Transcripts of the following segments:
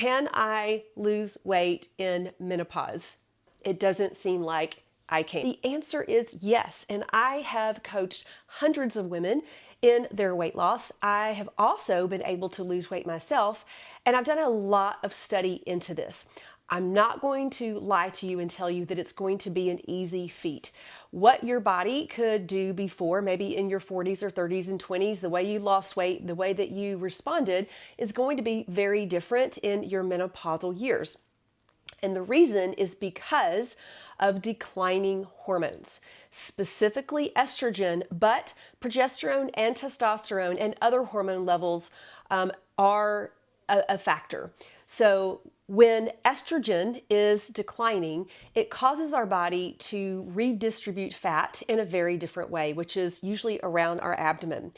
Can I lose weight in menopause? It doesn't seem like I can. The answer is yes. And I have coached hundreds of women in their weight loss. I have also been able to lose weight myself, and I've done a lot of study into this. I'm not going to lie to you and tell you that it's going to be an easy feat. What your body could do before, maybe in your 40s or 30s and 20s, the way you lost weight, the way that you responded is going to be very different in your menopausal years. And the reason is because of declining hormones, specifically estrogen, but progesterone and testosterone and other hormone levels are a factor. So when estrogen is declining, it causes our body to redistribute fat in a very different way, which is usually around our abdomen.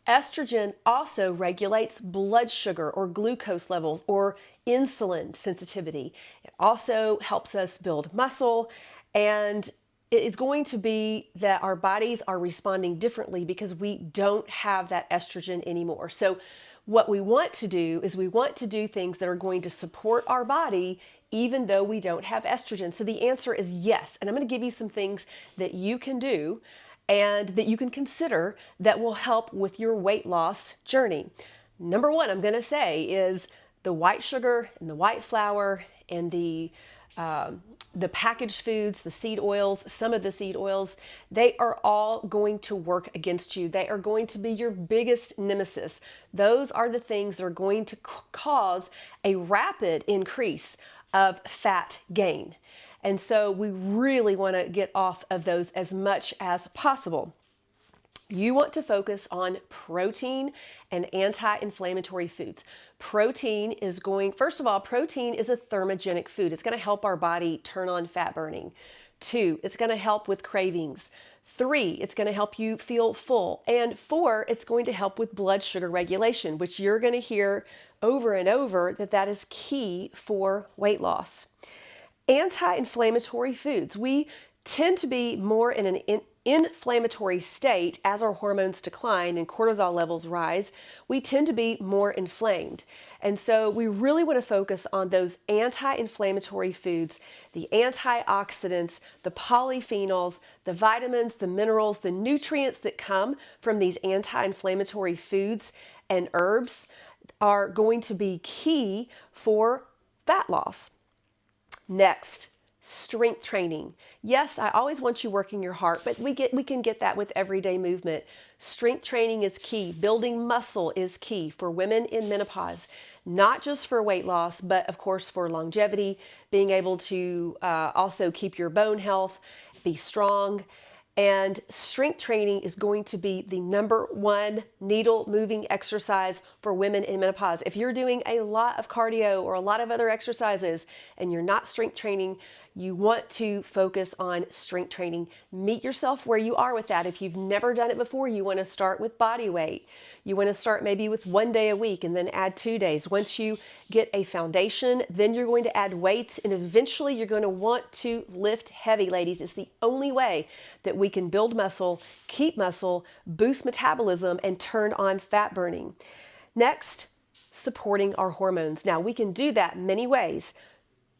Estrogen also regulates blood sugar or glucose levels or insulin sensitivity. It also helps us build muscle, and it is going to be that our bodies are responding differently because we don't have that estrogen anymore. So what we want to do is we want to do things that are going to support our body even though we don't have estrogen. So the answer is yes. And I'm going to give you some things that you can do and that you can consider that will help with your weight loss journey. Number one, I'm going to say is the white sugar and the white flour and the packaged foods, the seed oils, some of the seed oils, they are all going to work against you. They are going to be your biggest nemesis. Those are the things that are going to cause a rapid increase of fat gain. And so we really want to get off of those as much as possible. You want to focus on protein and anti-inflammatory foods. Protein is first of all, protein is a thermogenic food. It's going to help our body turn on fat burning. 2, it's going to help with cravings. 3, it's going to help you feel full. And 4, it's going to help with blood sugar regulation, which you're going to hear over and over that is key for weight loss. Anti-inflammatory foods. We tend to be more in an inflammatory state as our hormones decline and cortisol levels rise. We tend to be more inflamed. And so we really want to focus on those anti-inflammatory foods, the antioxidants, the polyphenols, the vitamins, the minerals, the nutrients that come from these anti-inflammatory foods and herbs are going to be key for fat loss. Next, strength training. Yes, I always want you working your heart, but we can get that with everyday movement. Strength training is key. Building muscle is key for women in menopause, not just for weight loss, but of course for longevity, being able to also keep your bone health, be strong. And strength training is going to be the number one needle moving exercise for women in menopause. If you're doing a lot of cardio or a lot of other exercises and you're not strength training, you want to focus on strength training. Meet yourself where you are with that. If you've never done it before, you want to start with body weight. You want to start maybe with 1 day a week and then add 2 days. Once you get a foundation, then you're going to add weights, and eventually you're going to want to lift heavy, ladies. It's the only way that we can build muscle, keep muscle, boost metabolism, and turn on fat burning. Next, supporting our hormones. Now, we can do that many ways.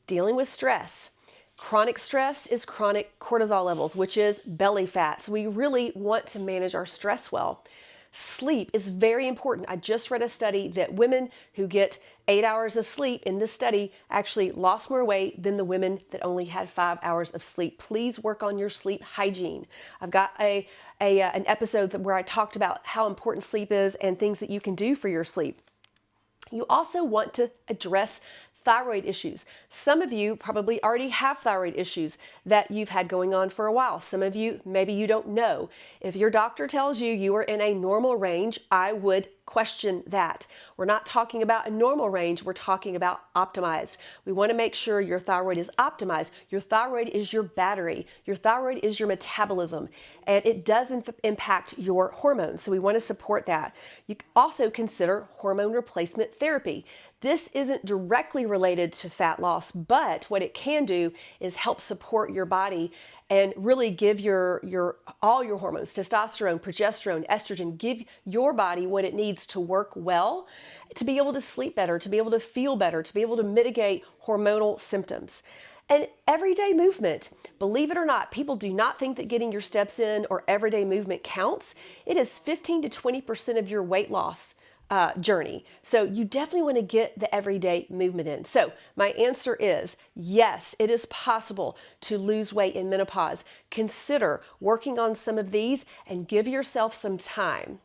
Dealing with stress. Chronic stress is chronic cortisol levels, which is belly fat. So we really want to manage our stress well. Sleep is very important. I just read a study that women who get 8 hours of sleep in this study actually lost more weight than the women that only had 5 hours of sleep. Please work on your sleep hygiene. I've got an episode where I talked about how important sleep is and things that you can do for your sleep. You also want to address thyroid issues. Some of you probably already have thyroid issues that you've had going on for a while. Some of you, maybe you don't know. If your doctor tells you you are in a normal range, I would question that. We're not talking about a normal range, we're talking about optimized. We want to make sure your thyroid is optimized. Your thyroid is your battery. Your thyroid is your metabolism, and it does impact your hormones. So we want to support that. You also consider hormone replacement therapy. This isn't directly related to fat loss, but what it can do is help support your body and really give all your hormones, testosterone, progesterone, estrogen, give your body what it needs needs to work well to be able to sleep better, to be able to feel better, to be able to mitigate hormonal symptoms. And everyday movement, believe it or not, people do not think that getting your steps in or everyday movement counts. It is 15 to 20% of your weight loss journey. So you definitely want to get the everyday movement in. So my answer is yes, it is possible to lose weight in menopause. Consider working on some of these and give yourself some time.